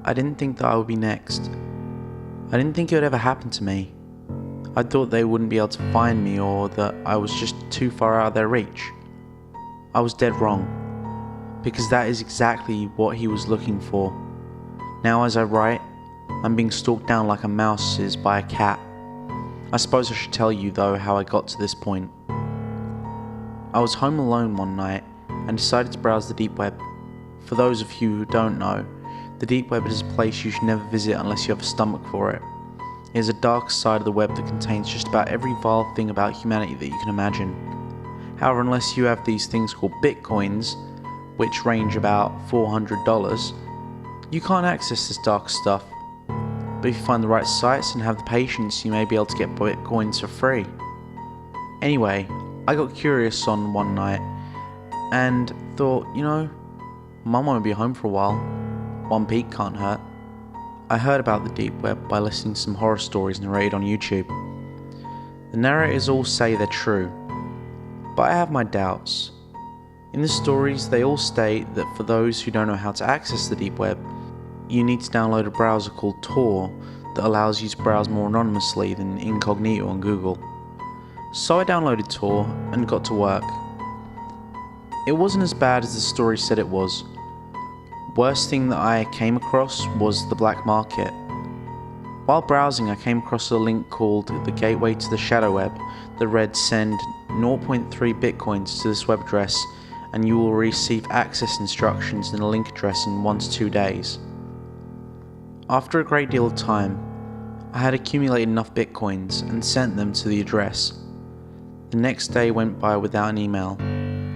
I didn't think that I would be next. I didn't think it would ever happen to me. I thought they wouldn't be able to find me or that I was just too far out of their reach. I was dead wrong, because that is exactly what he was looking for. Now as I write, I'm being stalked down like a mouse is by a cat. I suppose I should tell you though how I got to this point. I was home alone one night and decided to browse the deep web. For those of you who don't know, the deep web is a place you should never visit unless you have a stomach for it. It is a dark side of the web that contains just about every vile thing about humanity that you can imagine. However, unless you have these things called bitcoins, which range about $400, you can't access this dark stuff. But if you find the right sites and have the patience, you may be able to get bitcoins for free. Anyway, I got curious on one night and thought, Mum won't be home for a while. One peek can't hurt. I heard about the deep web by listening to some horror stories narrated on YouTube. The narrators all say they're true, but I have my doubts. In the stories, they all state that for those who don't know how to access the deep web, you need to download a browser called Tor that allows you to browse more anonymously than incognito on Google. So I downloaded Tor and got to work. It wasn't as bad as the story said it was. Worst thing that I came across was the black market. While browsing, I came across a link called the Gateway to the Shadow Web that read send 0.3 bitcoins to this web address and you will receive access instructions and a link address in 1 to 2 days. After a great deal of time, I had accumulated enough bitcoins and sent them to the address. The next day went by without an email,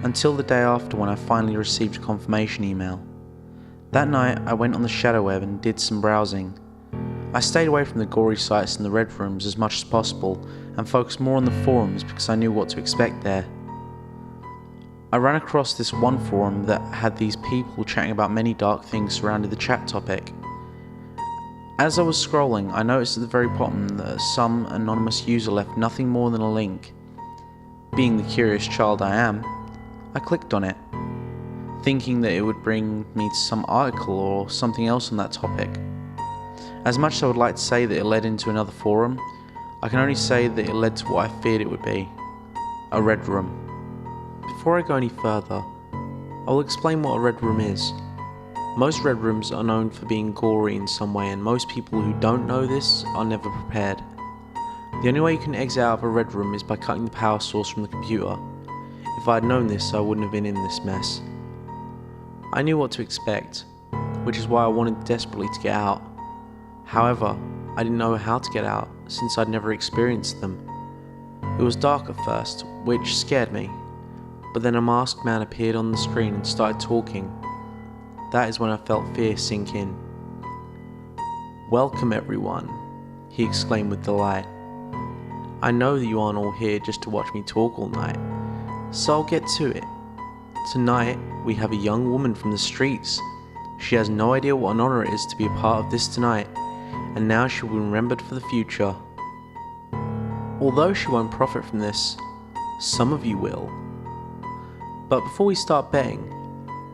until the day after when I finally received a confirmation email. That night I went on the shadow web and did some browsing. I stayed away from the gory sites and the red rooms as much as possible and focused more on the forums because I knew what to expect there. I ran across this one forum that had these people chatting about many dark things surrounding the chat topic. As I was scrolling, I noticed at the very bottom that some anonymous user left nothing more than a link. Being the curious child I am, I clicked on it, thinking that it would bring me to some article or something else on that topic. As much as I would like to say that it led into another forum, I can only say that it led to what I feared it would be, a red room. Before I go any further, I will explain what a red room is. Most red rooms are known for being gory in some way, and most people who don't know this are never prepared. The only way you can exit out of a red room is by cutting the power source from the computer. If I had known this, I wouldn't have been in this mess. I knew what to expect, which is why I wanted desperately to get out. However, I didn't know how to get out, since I'd never experienced them. It was dark at first, which scared me, but then a masked man appeared on the screen and started talking. That is when I felt fear sink in. "Welcome everyone," he exclaimed with delight. "I know that you aren't all here just to watch me talk all night, so I'll get to it. Tonight, we have a young woman from the streets. She has no idea what an honor it is to be a part of this tonight, and now she will be remembered for the future. Although she won't profit from this, some of you will. But before we start betting,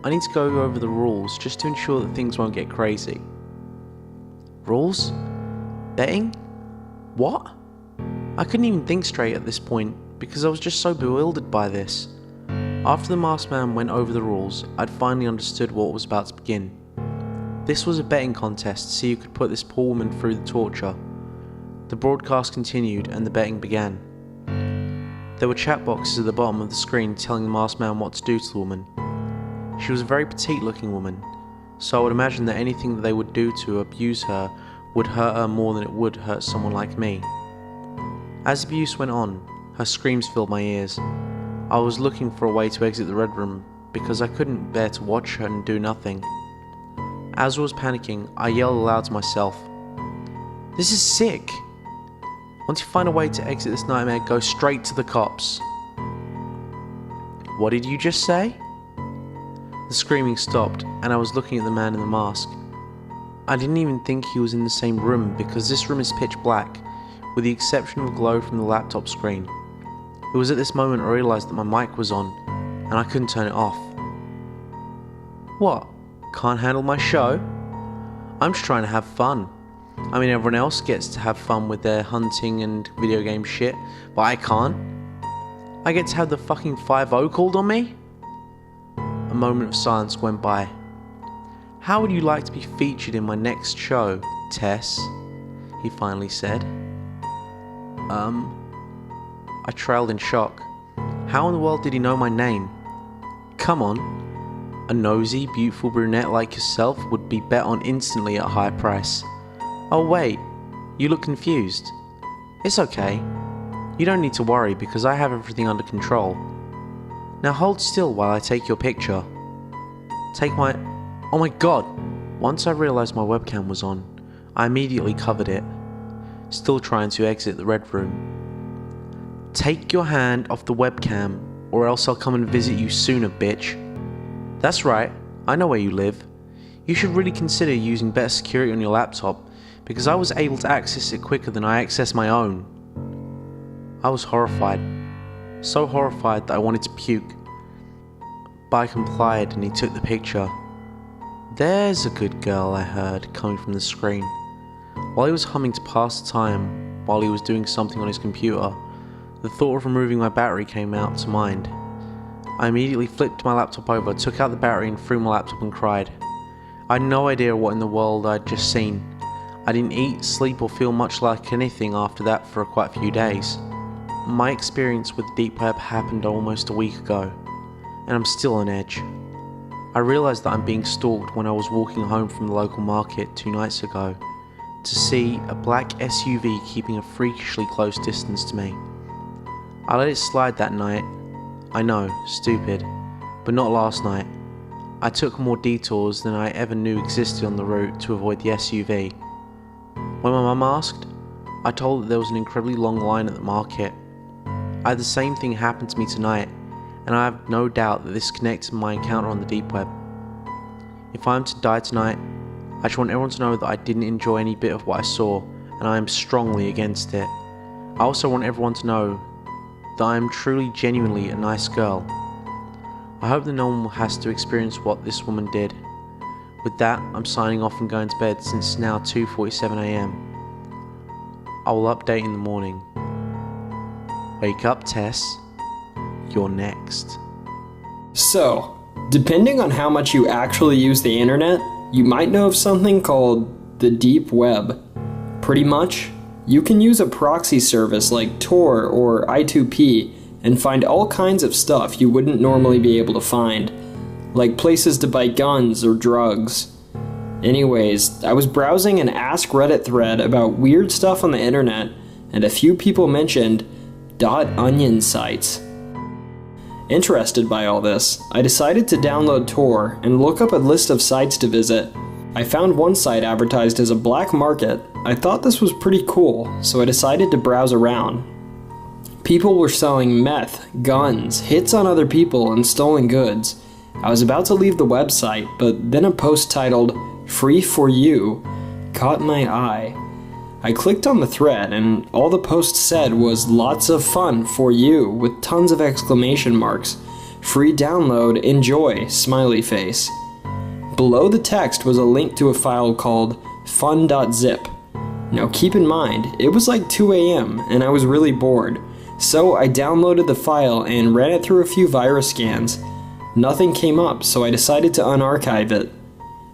I need to go over the rules just to ensure that things won't get crazy." Rules? Betting? What? I couldn't even think straight at this point because I was just so bewildered by this. After the masked man went over the rules, I'd finally understood what was about to begin. This was a betting contest to see who could put this poor woman through the torture. The broadcast continued and the betting began. There were chat boxes at the bottom of the screen telling the masked man what to do to the woman. She was a very petite looking woman, so I would imagine that anything that they would do to abuse her would hurt her more than it would hurt someone like me. As abuse went on, her screams filled my ears. I was looking for a way to exit the red room because I couldn't bear to watch her and do nothing. As I was panicking, I yelled aloud to myself, "This is sick! Once you find a way to exit this nightmare, go straight to the cops." "What did you just say?" The screaming stopped, and I was looking at the man in the mask. I didn't even think he was in the same room because this room is pitch black, with the exception of a glow from the laptop screen. It was at this moment I realised that my mic was on, and I couldn't turn it off. "What? Can't handle my show?" I'm just trying to have fun. I mean, everyone else gets to have fun with their hunting and video game shit, but I can't. I get to have the fucking 5-0 called on me? A moment of silence went by. How would you like to be featured in my next show, Tess? He finally said. I trailed in shock. How in the world did he know my name? Come on. A nosy, beautiful brunette like yourself would be bet on instantly at a high price. Oh wait, you look confused. It's okay. You don't need to worry because I have everything under control. Now hold still while I take your picture. Oh my god! Once I realised my webcam was on, I immediately covered it, still trying to exit the red room. Take your hand off the webcam or else I'll come and visit you sooner, bitch. That's right, I know where you live. You should really consider using better security on your laptop because I was able to access it quicker than I accessed my own. I was horrified. So horrified that I wanted to puke. But I complied and he took the picture. There's a good girl, I heard, coming from the screen. While he was humming to pass the time, while he was doing something on his computer, the thought of removing my battery came out to mind. I immediately flipped my laptop over, took out the battery and threw my laptop and cried. I had no idea what in the world I'd just seen. I didn't eat, sleep or feel much like anything after that for quite a few days. My experience with the deep web happened almost a week ago, and I'm still on edge. I realised that I'm being stalked when I was walking home from the local market 2 nights ago to see a black SUV keeping a freakishly close distance to me. I let it slide that night. I know, stupid, but not last night. I took more detours than I ever knew existed on the route to avoid the SUV. When my mum asked, I told her there was an incredibly long line at the market. I had the same thing happen to me tonight, and I have no doubt that this connects to my encounter on the deep web. If I am to die tonight, I just want everyone to know that I didn't enjoy any bit of what I saw, and I am strongly against it. I also want everyone to know that I am truly, genuinely a nice girl. I hope that no one has to experience what this woman did. With that, I'm signing off and going to bed since it's now 2:47 AM. I will update in the morning. Wake up, Tess. You're next. So, depending on how much you actually use the internet, you might know of something called the deep web. Pretty much, you can use a proxy service like Tor or I2P and find all kinds of stuff you wouldn't normally be able to find, like places to buy guns or drugs. Anyways, I was browsing an Ask Reddit thread about weird stuff on the internet, and a few people mentioned .onion sites. Interested by all this, I decided to download Tor and look up a list of sites to visit. I found one site advertised as a black market. I thought this was pretty cool, so I decided to browse around. People were selling meth, guns, hits on other people, and stolen goods. I was about to leave the website, but then a post titled, "Free for You," caught my eye. I clicked on the thread, and all the post said was lots of fun for you with tons of exclamation marks. Free download, enjoy, smiley face. Below the text was a link to a file called fun.zip. Now keep in mind, it was like 2 AM and I was really bored. So I downloaded the file and ran it through a few virus scans. Nothing came up, so I decided to unarchive it.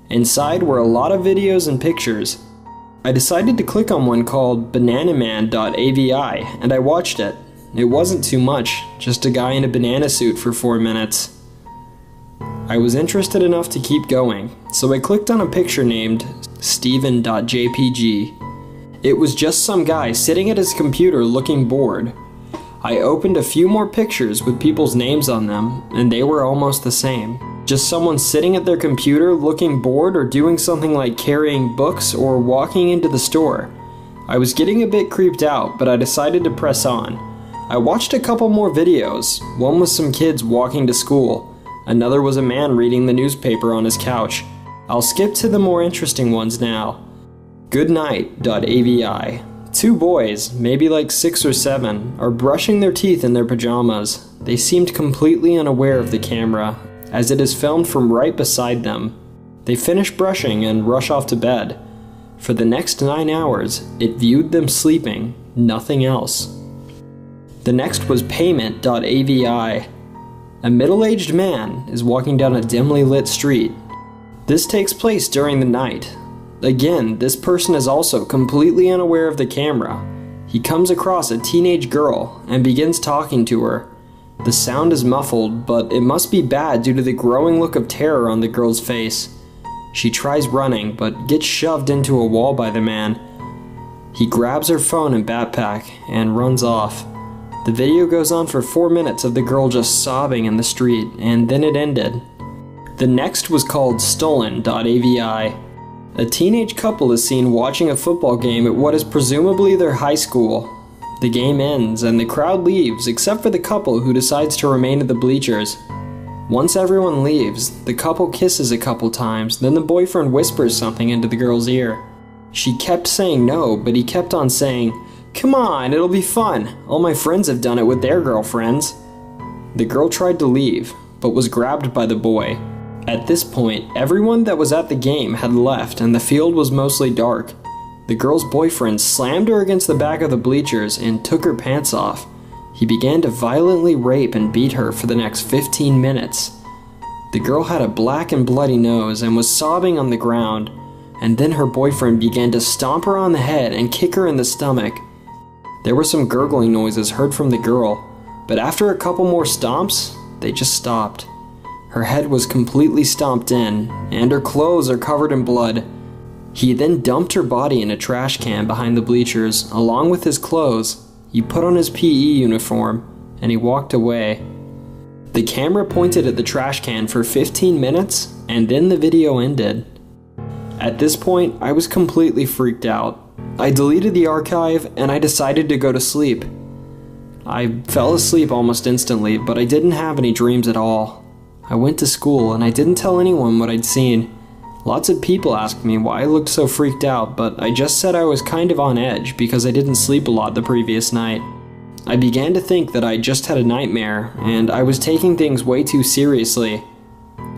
Inside were a lot of videos and pictures. I decided to click on one called bananaman.avi and I watched it. It wasn't too much, just a guy in a banana suit for 4 minutes. I was interested enough to keep going, so I clicked on a picture named Steven.jpg. It was just some guy sitting at his computer looking bored. I opened a few more pictures with people's names on them, and they were almost the same. Just someone sitting at their computer looking bored or doing something like carrying books or walking into the store. I was getting a bit creeped out, but I decided to press on. I watched a couple more videos. One was some kids walking to school. Another was a man reading the newspaper on his couch. I'll skip to the more interesting ones now. Goodnight.avi. 2 boys, maybe like 6 or 7, are brushing their teeth in their pajamas. They seemed completely unaware of the camera, as it is filmed from right beside them. They finish brushing and rush off to bed. For the next 9 hours, it viewed them sleeping, nothing else. The next was payment.avi. A middle-aged man is walking down a dimly lit street. This takes place during the night. Again, this person is also completely unaware of the camera. He comes across a teenage girl and begins talking to her. The sound is muffled, but it must be bad due to the growing look of terror on the girl's face. She tries running, but gets shoved into a wall by the man. He grabs her phone and backpack and runs off. The video goes on for 4 minutes of the girl just sobbing in the street, and then it ended. The next was called stolen.avi. A teenage couple is seen watching a football game at what is presumably their high school. The game ends and the crowd leaves except for the couple who decides to remain at the bleachers. Once everyone leaves, the couple kisses a couple times, then the boyfriend whispers something into the girl's ear. She kept saying no, but he kept on saying, "Come on, it'll be fun. All my friends have done it with their girlfriends." The girl tried to leave, but was grabbed by the boy. At this point, everyone that was at the game had left and the field was mostly dark. The girl's boyfriend slammed her against the back of the bleachers and took her pants off. He began to violently rape and beat her for the next 15 minutes. The girl had a black and bloody nose and was sobbing on the ground, and then her boyfriend began to stomp her on the head and kick her in the stomach. There were some gurgling noises heard from the girl, but after a couple more stomps, they just stopped. Her head was completely stomped in, and her clothes are covered in blood. He then dumped her body in a trash can behind the bleachers, along with his clothes. He put on his PE uniform, and he walked away. The camera pointed at the trash can for 15 minutes, and then the video ended. At this point, I was completely freaked out. I deleted the archive, and I decided to go to sleep. I fell asleep almost instantly, but I didn't have any dreams at all. I went to school, and I didn't tell anyone what I'd seen. Lots of people asked me why I looked so freaked out, but I just said I was kind of on edge because I didn't sleep a lot the previous night. I began to think that I just had a nightmare, and I was taking things way too seriously.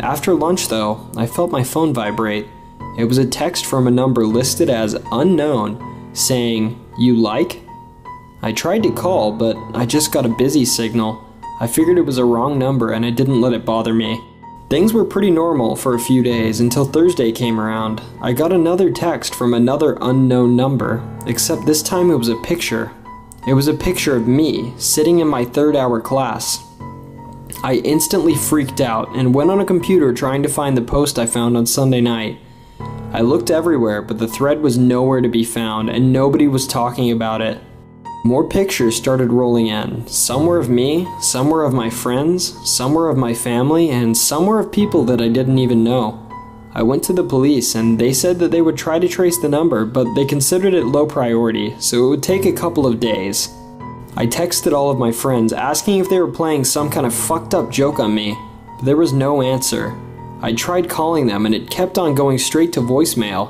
After lunch though, I felt my phone vibrate. It was a text from a number listed as unknown, saying, "You like?" I tried to call, but I just got a busy signal. I figured it was a wrong number and I didn't let it bother me. Things were pretty normal for a few days until Thursday came around. I got another text from another unknown number, except this time it was a picture. It was a picture of me sitting in my 3rd hour class. I instantly freaked out and went on a computer trying to find the post I found on Sunday night. I looked everywhere, but the thread was nowhere to be found and nobody was talking about it. More pictures started rolling in. Some were of me, some were of my friends, some were of my family, and some were of people that I didn't even know. I went to the police and they said that they would try to trace the number, but they considered it low priority, so it would take a couple of days. I texted all of my friends asking if they were playing some kind of fucked up joke on me, but there was no answer. I tried calling them and it kept on going straight to voicemail.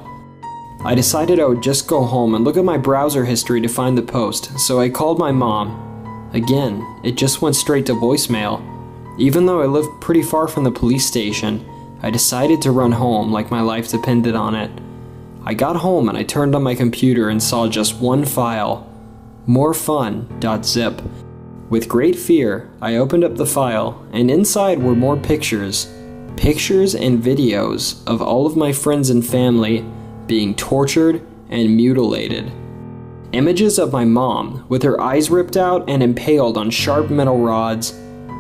I decided I would just go home and look at my browser history to find the post, so I called my mom. Again, it just went straight to voicemail. Even though I lived pretty far from the police station, I decided to run home like my life depended on it. I got home and I turned on my computer and saw just one file, morefun.zip. With great fear, I opened up the file, and inside were more pictures. Pictures and videos of all of my friends and family being tortured and mutilated. Images of my mom with her eyes ripped out and impaled on sharp metal rods,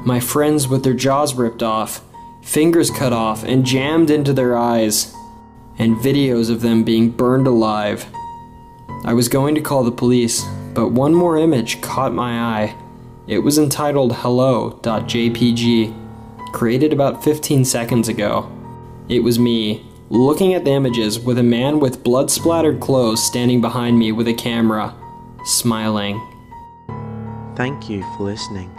my friends with their jaws ripped off, fingers cut off and jammed into their eyes, and videos of them being burned alive. I was going to call the police, but one more image caught my eye. It was entitled hello.jpg, created about 15 seconds ago. It was me, looking at the images with a man with blood-splattered clothes standing behind me with a camera, smiling. Thank you for listening.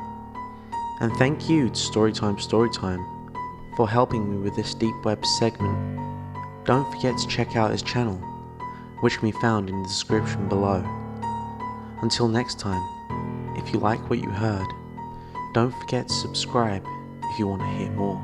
And thank you to StoryTimeStoryTime for helping me with this deep web segment. Don't forget to check out his channel, which can be found in the description below. Until next time, if you like what you heard, don't forget to subscribe if you want to hear more.